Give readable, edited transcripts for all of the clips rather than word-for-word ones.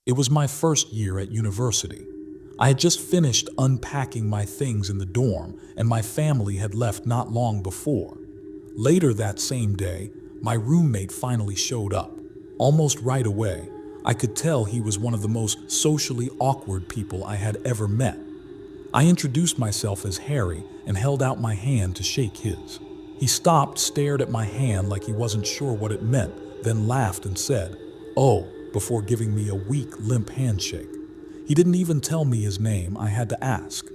It was my first year at university. I had just finished unpacking my things in the dorm, and my family had left not long before. Later that same day, my roommate finally showed up. Almost right away, I could tell he was one of the most socially awkward people I had ever met. I introduced myself as Harry and held out my hand to shake his. He stopped, stared at my hand like he wasn't sure what it meant, then laughed and said, "Oh," before giving me a weak, limp handshake. He didn't even tell me his name. I had to ask.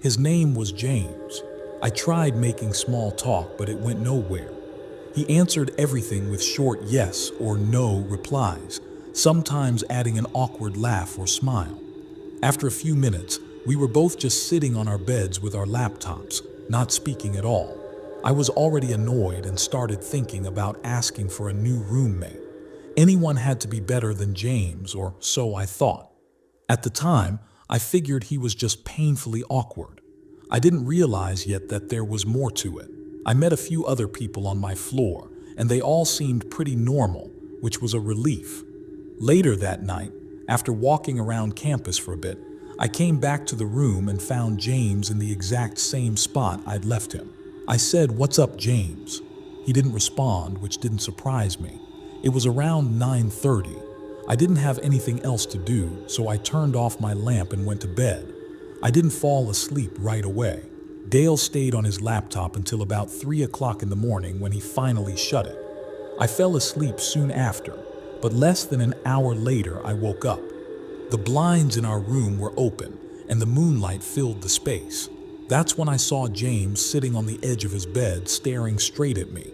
His name was James. I tried making small talk, but it went nowhere. He answered everything with short yes or no replies, sometimes adding an awkward laugh or smile. After a few minutes, we were both just sitting on our beds with our laptops, not speaking at all. I was already annoyed and started thinking about asking for a new roommate. Anyone had to be better than James, or so I thought. At the time, I figured he was just painfully awkward. I didn't realize yet that there was more to it. I met a few other people on my floor, and they all seemed pretty normal, which was a relief. Later that night, after walking around campus for a bit, I came back to the room and found James in the exact same spot I'd left him. I said, "What's up, James?" He didn't respond, which didn't surprise me. It was around 9:30. I didn't have anything else to do, so I turned off my lamp and went to bed. I didn't fall asleep right away. Dale stayed on his laptop until about 3 o'clock in the morning when he finally shut it. I fell asleep soon after, but less than an hour later I woke up. The blinds in our room were open, and the moonlight filled the space. That's when I saw James sitting on the edge of his bed, staring straight at me.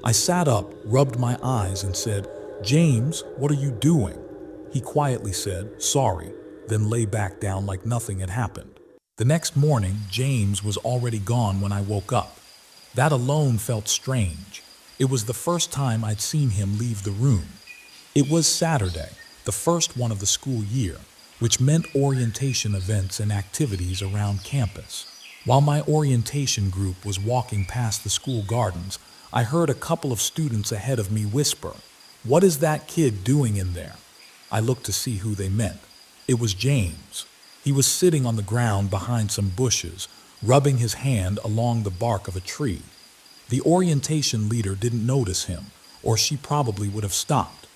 I sat up, rubbed my eyes, and said, "James, what are you doing?" He quietly said, "Sorry," then lay back down like nothing had happened. The next morning, James was already gone when I woke up. That alone felt strange. It was the first time I'd seen him leave the room. It was Saturday, the first one of the school year, which meant orientation events and activities around campus. While my orientation group was walking past the school gardens, I heard a couple of students ahead of me whisper, "What is that kid doing in there?" I looked to see who they meant. It was James. He was sitting on the ground behind some bushes, rubbing his hand along the bark of a tree. The orientation leader didn't notice him, or she probably would have stopped.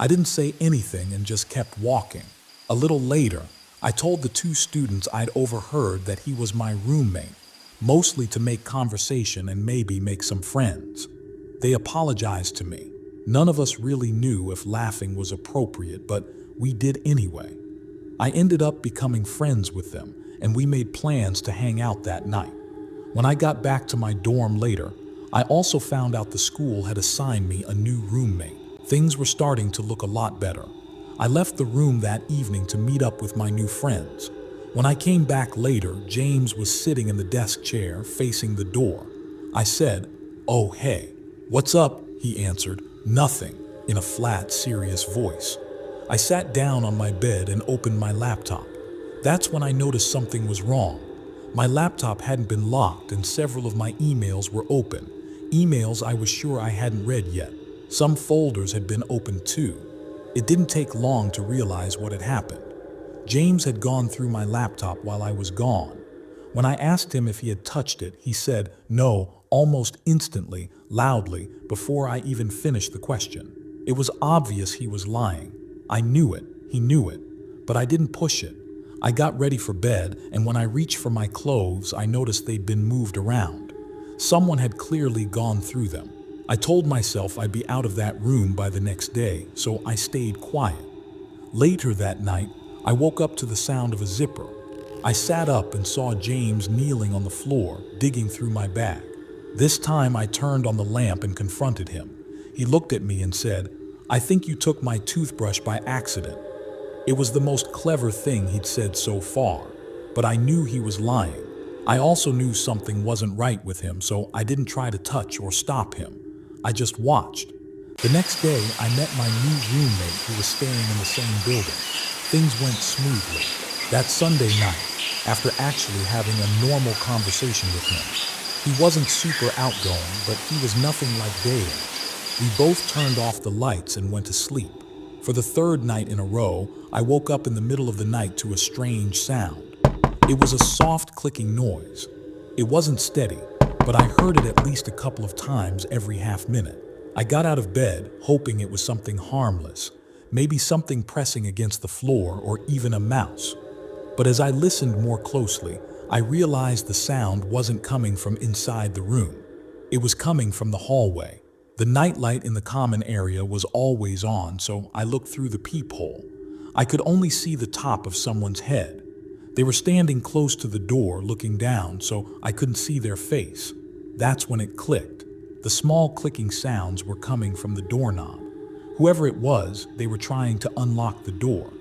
I didn't say anything and just kept walking. A little later, I told the two students I'd overheard that he was my roommate, mostly to make conversation and maybe make some friends. They apologized to me. None of us really knew if laughing was appropriate, but we did anyway. I ended up becoming friends with them, and we made plans to hang out that night. When I got back to my dorm later, I also found out the school had assigned me a new roommate. Things were starting to look a lot better. I left the room that evening to meet up with my new friends. When I came back later, James was sitting in the desk chair facing the door. I said, "Oh, hey, what's up?" He answered, "Nothing," in a flat, serious voice. I sat down on my bed and opened my laptop. That's when I noticed something was wrong. My laptop hadn't been locked and several of my emails were open. Emails I was sure I hadn't read yet. Some folders had been opened too. It didn't take long to realize what had happened. James had gone through my laptop while I was gone. When I asked him if he had touched it, he said no almost instantly, loudly, before I even finished the question. It was obvious he was lying. I knew it, he knew it, but I didn't push it. I got ready for bed, and when I reached for my clothes, I noticed they'd been moved around. Someone had clearly gone through them. I told myself I'd be out of that room by the next day, so I stayed quiet. Later that night, I woke up to the sound of a zipper. I sat up and saw James kneeling on the floor, digging through my bag. This time I turned on the lamp and confronted him. He looked at me and said, "I think you took my toothbrush by accident." It was the most clever thing he'd said so far, but I knew he was lying. I also knew something wasn't right with him, so I didn't try to touch or stop him. I just watched. The next day, I met my new roommate who was staying in the same building. Things went smoothly. That Sunday night, after actually having a normal conversation with him, he wasn't super outgoing, but he was nothing like Dale. We both turned off the lights and went to sleep. For the third night in a row, I woke up in the middle of the night to a strange sound. It was a soft clicking noise. It wasn't steady, but I heard it at least a couple of times every half minute. I got out of bed, hoping it was something harmless, maybe something pressing against the floor or even a mouse. But as I listened more closely, I realized the sound wasn't coming from inside the room. It was coming from the hallway. The nightlight in the common area was always on, so I looked through the peephole. I could only see the top of someone's head. They were standing close to the door looking down, so I couldn't see their face. That's when it clicked. The small clicking sounds were coming from the doorknob. Whoever it was, they were trying to unlock the door.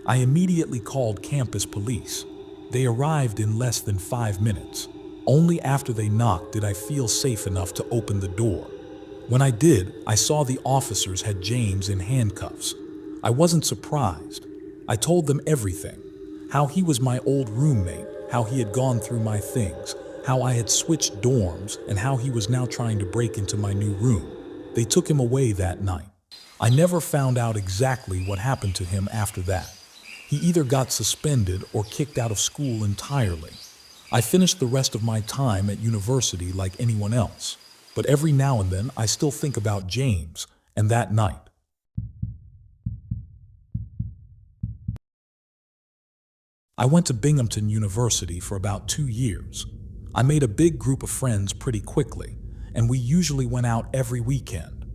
I immediately called campus police. They arrived in less than 5 minutes. Only after they knocked did I feel safe enough to open the door. When I did, I saw the officers had James in handcuffs. I wasn't surprised. I told them everything. How he was my old roommate, how he had gone through my things, how I had switched dorms, and how he was now trying to break into my new room. They took him away that night. I never found out exactly what happened to him after that. He either got suspended or kicked out of school entirely. I finished the rest of my time at university like anyone else, but every now and then I still think about James and that night. I went to Binghamton University for about 2 years. I made a big group of friends pretty quickly, and we usually went out every weekend.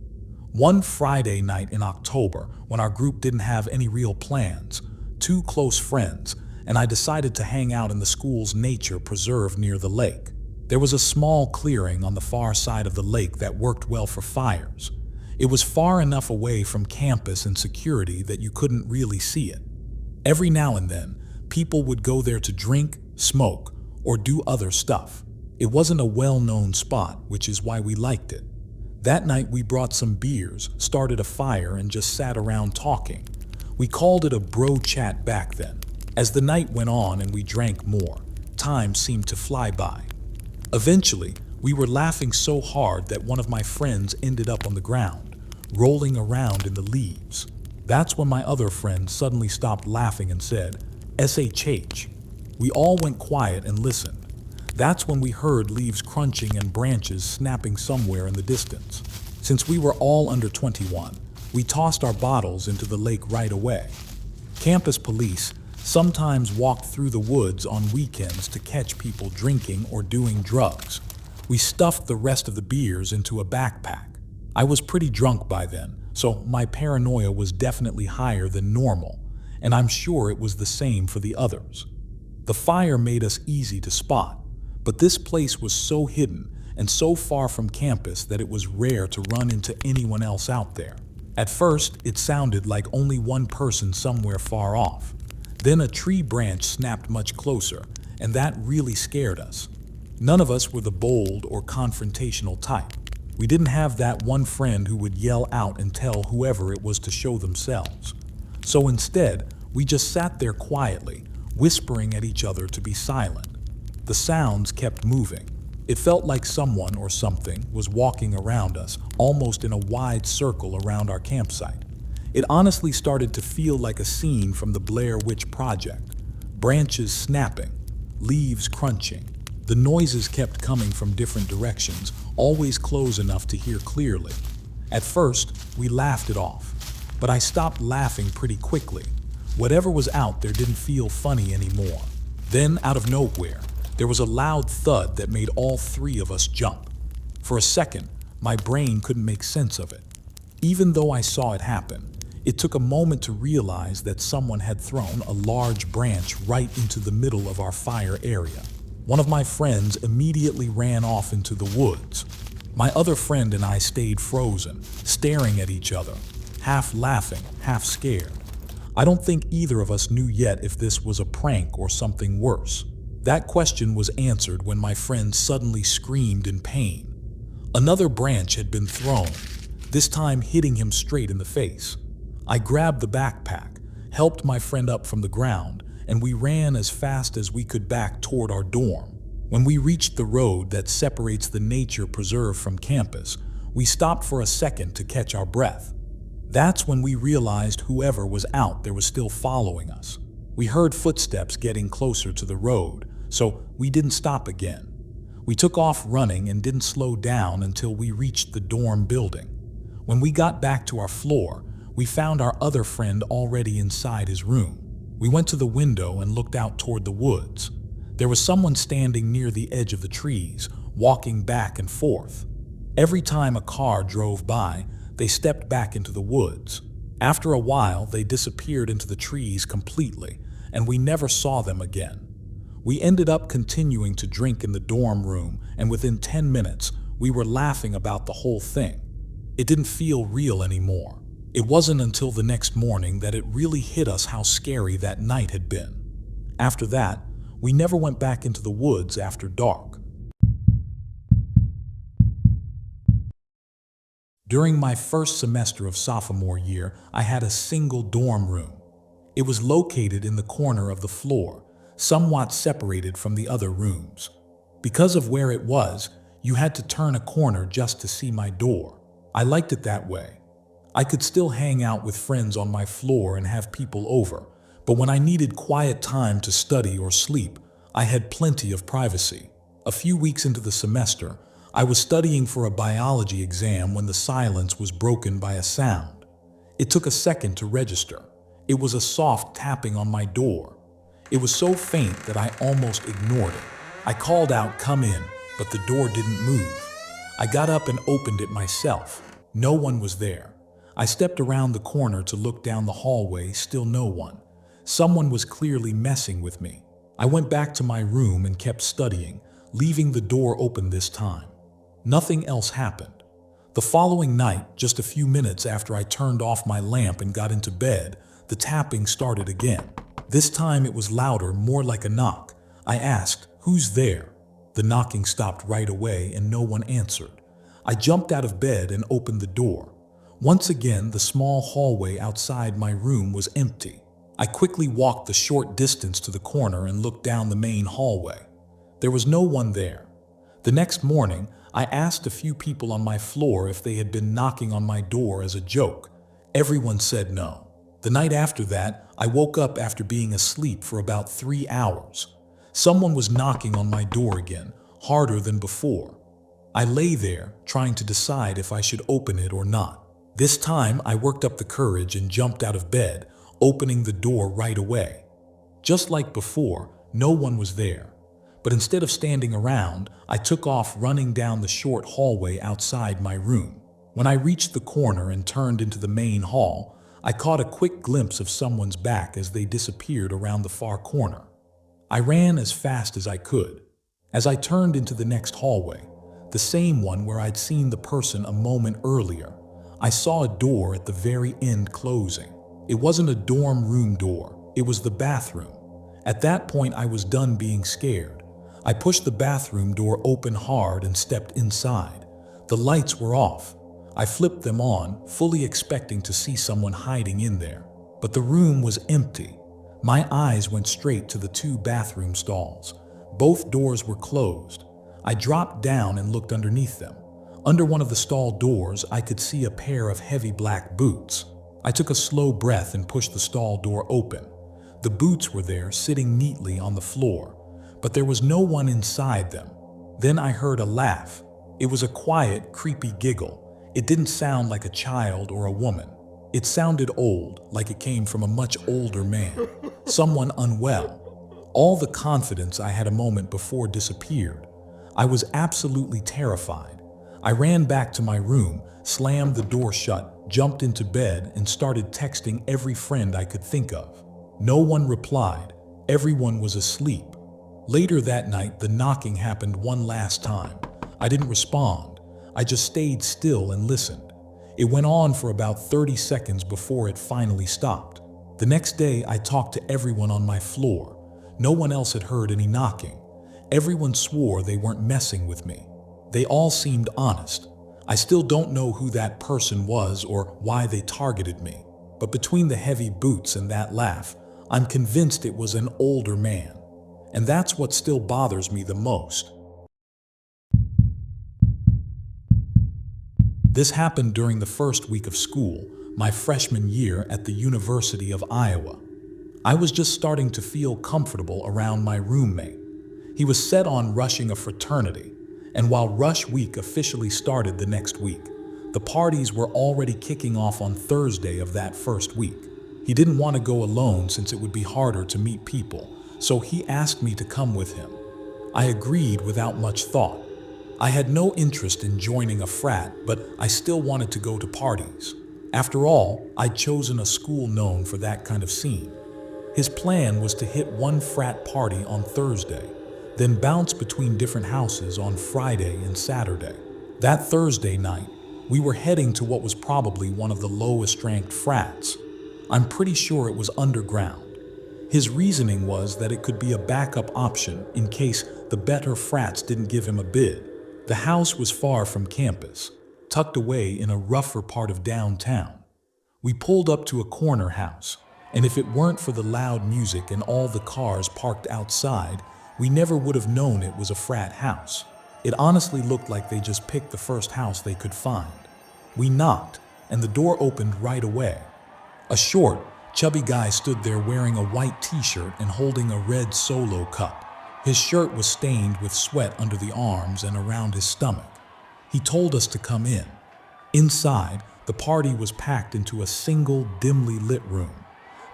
One Friday night in October, when our group didn't have any real plans, 2 close friends, and I decided to hang out in the school's nature preserve near the lake. There was a small clearing on the far side of the lake that worked well for fires. It was far enough away from campus and security that you couldn't really see it. Every now and then, people would go there to drink, smoke, or do other stuff. It wasn't a well-known spot, which is why we liked it. That night we brought some beers, started a fire, and just sat around talking. We called it a bro chat back then. As the night went on and we drank more, time seemed to fly by. Eventually, we were laughing so hard that one of my friends ended up on the ground, rolling around in the leaves. That's when my other friend suddenly stopped laughing and said, "SHH." We all went quiet and listened. That's when we heard leaves crunching and branches snapping somewhere in the distance. Since we were all under 21, we tossed our bottles into the lake right away. Campus police sometimes walked through the woods on weekends to catch people drinking or doing drugs. We stuffed the rest of the beers into a backpack. I was pretty drunk by then, so my paranoia was definitely higher than normal, and I'm sure it was the same for the others. The fire made us easy to spot, but this place was so hidden and so far from campus that it was rare to run into anyone else out there. At first, it sounded like only one person somewhere far off. Then a tree branch snapped much closer, and that really scared us. None of us were the bold or confrontational type. We didn't have that one friend who would yell out and tell whoever it was to show themselves. So instead, we just sat there quietly, whispering at each other to be silent. The sounds kept moving. It felt like someone or something was walking around us, almost in a wide circle around our campsite. It honestly started to feel like a scene from the Blair Witch Project. Branches snapping, leaves crunching. The noises kept coming from different directions, always close enough to hear clearly. At first, we laughed it off, but I stopped laughing pretty quickly. Whatever was out there didn't feel funny anymore. Then, out of nowhere, there was a loud thud that made all 3 of us jump. For a second, my brain couldn't make sense of it. Even though I saw it happen, it took a moment to realize that someone had thrown a large branch right into the middle of our fire area. One of my friends immediately ran off into the woods. My other friend and I stayed frozen, staring at each other, half laughing, half scared. I don't think either of us knew yet if this was a prank or something worse. That question was answered when my friend suddenly screamed in pain. Another branch had been thrown, this time hitting him straight in the face. I grabbed the backpack, helped my friend up from the ground, and we ran as fast as we could back toward our dorm. When we reached the road that separates the nature preserve from campus, we stopped for a second to catch our breath. That's when we realized whoever was out there was still following us. We heard footsteps getting closer to the road, so we didn't stop again. We took off running and didn't slow down until we reached the dorm building. When we got back to our floor, we found our other friend already inside his room. We went to the window and looked out toward the woods. There was someone standing near the edge of the trees, walking back and forth. Every time a car drove by, they stepped back into the woods. After a while, they disappeared into the trees completely, and we never saw them again. We ended up continuing to drink in the dorm room, and within 10 minutes, we were laughing about the whole thing. It didn't feel real anymore. It wasn't until the next morning that it really hit us how scary that night had been. After that, we never went back into the woods after dark. During my first semester of sophomore year, I had a single dorm room. It was located in the corner of the floor, somewhat separated from the other rooms. Because of where it was, you had to turn a corner just to see my door. I liked it that way. I could still hang out with friends on my floor and have people over, but when I needed quiet time to study or sleep, I had plenty of privacy. A few weeks into the semester, I was studying for a biology exam when the silence was broken by a sound. It took a second to register. It was a soft tapping on my door. It was so faint that I almost ignored it. I called out, "Come in," but the door didn't move. I got up and opened it myself. No one was there. I stepped around the corner to look down the hallway, still no one. Someone was clearly messing with me. I went back to my room and kept studying, leaving the door open this time. Nothing else happened. The following night, just a few minutes after I turned off my lamp and got into bed, the tapping started again. This time it was louder, more like a knock. I asked, "Who's there?" The knocking stopped right away and no one answered. I jumped out of bed and opened the door. Once again, the small hallway outside my room was empty. I quickly walked the short distance to the corner and looked down the main hallway. There was no one there. The next morning, I asked a few people on my floor if they had been knocking on my door as a joke. Everyone said no. The night after that, I woke up after being asleep for about 3 hours. Someone was knocking on my door again, harder than before. I lay there, trying to decide if I should open it or not. This time, I worked up the courage and jumped out of bed, opening the door right away. Just like before, no one was there. But instead of standing around, I took off running down the short hallway outside my room. When I reached the corner and turned into the main hall, I caught a quick glimpse of someone's back as they disappeared around the far corner. I ran as fast as I could. As I turned into the next hallway, the same one where I'd seen the person a moment earlier, I saw a door at the very end closing. It wasn't a dorm room door, it was the bathroom. At that point, I was done being scared. I pushed the bathroom door open hard and stepped inside. The lights were off. I flipped them on, fully expecting to see someone hiding in there. But the room was empty. My eyes went straight to the 2 bathroom stalls. Both doors were closed. I dropped down and looked underneath them. Under one of the stall doors, I could see a pair of heavy black boots. I took a slow breath and pushed the stall door open. The boots were there, sitting neatly on the floor, but there was no one inside them. Then I heard a laugh. It was a quiet, creepy giggle. It didn't sound like a child or a woman. It sounded old, like it came from a much older man, someone unwell. All the confidence I had a moment before disappeared. I was absolutely terrified. I ran back to my room, slammed the door shut, jumped into bed, and started texting every friend I could think of. No one replied. Everyone was asleep. Later that night, the knocking happened one last time. I didn't respond. I just stayed still and listened. It went on for about 30 seconds before it finally stopped. The next day, I talked to everyone on my floor. No one else had heard any knocking. Everyone swore they weren't messing with me. They all seemed honest. I still don't know who that person was or why they targeted me. But between the heavy boots and that laugh, I'm convinced it was an older man. And that's what still bothers me the most. This happened during the first week of school, my freshman year at the University of Iowa. I was just starting to feel comfortable around my roommate. He was set on rushing a fraternity, and while Rush Week officially started the next week, the parties were already kicking off on Thursday of that first week. He didn't want to go alone since it would be harder to meet people, so he asked me to come with him. I agreed without much thought. I had no interest in joining a frat, but I still wanted to go to parties. After all, I'd chosen a school known for that kind of scene. His plan was to hit one frat party on Thursday, then bounce between different houses on Friday and Saturday. That Thursday night, we were heading to what was probably one of the lowest ranked frats. I'm pretty sure it was underground. His reasoning was that it could be a backup option in case the better frats didn't give him a bid. The house was far from campus, tucked away in a rougher part of downtown. We pulled up to a corner house, and if it weren't for the loud music and all the cars parked outside, we never would have known it was a frat house. It honestly looked like they just picked the first house they could find. We knocked, and the door opened right away. A short, chubby guy stood there wearing a white t-shirt and holding a red Solo cup. His shirt was stained with sweat under the arms and around his stomach. He told us to come in. Inside, the party was packed into a single, dimly lit room.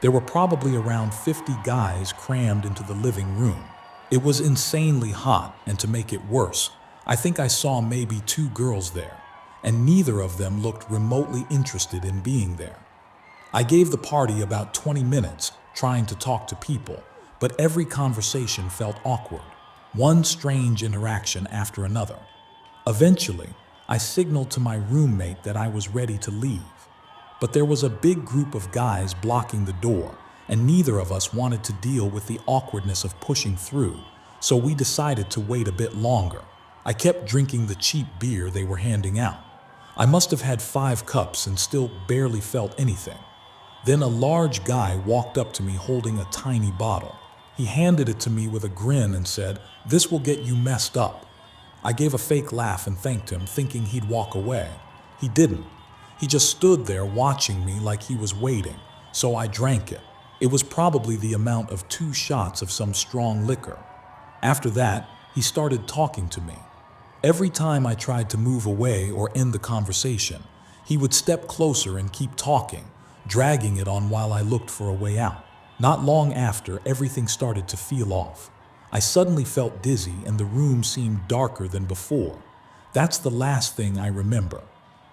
There were probably around 50 guys crammed into the living room. It was insanely hot, and to make it worse, I think I saw maybe 2 girls there, and neither of them looked remotely interested in being there. I gave the party about 20 minutes trying to talk to people, but every conversation felt awkward, one strange interaction after another. Eventually, I signaled to my roommate that I was ready to leave, but there was a big group of guys blocking the door, and neither of us wanted to deal with the awkwardness of pushing through, so we decided to wait a bit longer. I kept drinking the cheap beer they were handing out. I must have had 5 cups and still barely felt anything. Then a large guy walked up to me holding a tiny bottle. He handed it to me with a grin and said, "This will get you messed up." I gave a fake laugh and thanked him, thinking he'd walk away. He didn't. He just stood there watching me like he was waiting, so I drank it. It was probably the amount of 2 shots of some strong liquor. After that, he started talking to me. Every time I tried to move away or end the conversation, he would step closer and keep talking, dragging it on while I looked for a way out. Not long after, everything started to feel off. I suddenly felt dizzy and the room seemed darker than before. That's the last thing I remember.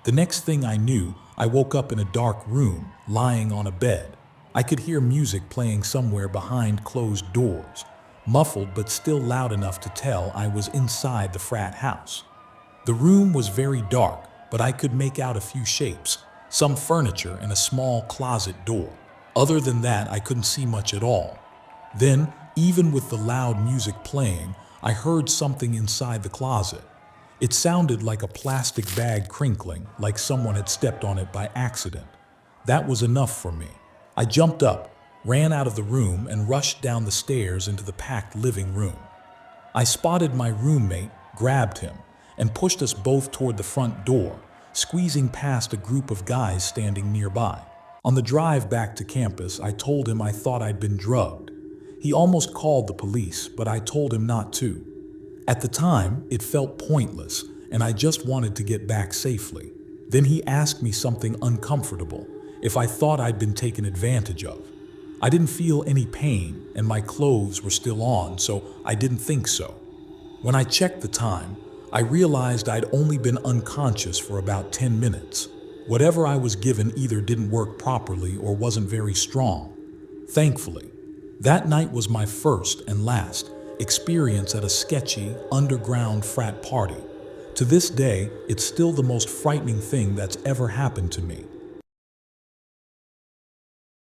The next thing I knew, I woke up in a dark room, lying on a bed. I could hear music playing somewhere behind closed doors, muffled but still loud enough to tell I was inside the frat house. The room was very dark, but I could make out a few shapes, some furniture and a small closet door. Other than that, I couldn't see much at all. Then, even with the loud music playing, I heard something inside the closet. It sounded like a plastic bag crinkling, like someone had stepped on it by accident. That was enough for me. I jumped up, ran out of the room, and rushed down the stairs into the packed living room. I spotted my roommate, grabbed him, and pushed us both toward the front door, squeezing past a group of guys standing nearby. On the drive back to campus, I told him I thought I'd been drugged. He almost called the police, but I told him not to. At the time, it felt pointless, and I just wanted to get back safely. Then he asked me something uncomfortable, if I thought I'd been taken advantage of. I didn't feel any pain, and my clothes were still on, so I didn't think so. When I checked the time, I realized I'd only been unconscious for about 10 minutes. Whatever I was given either didn't work properly or wasn't very strong. Thankfully, that night was my first and last experience at a sketchy, underground frat party. To this day, it's still the most frightening thing that's ever happened to me.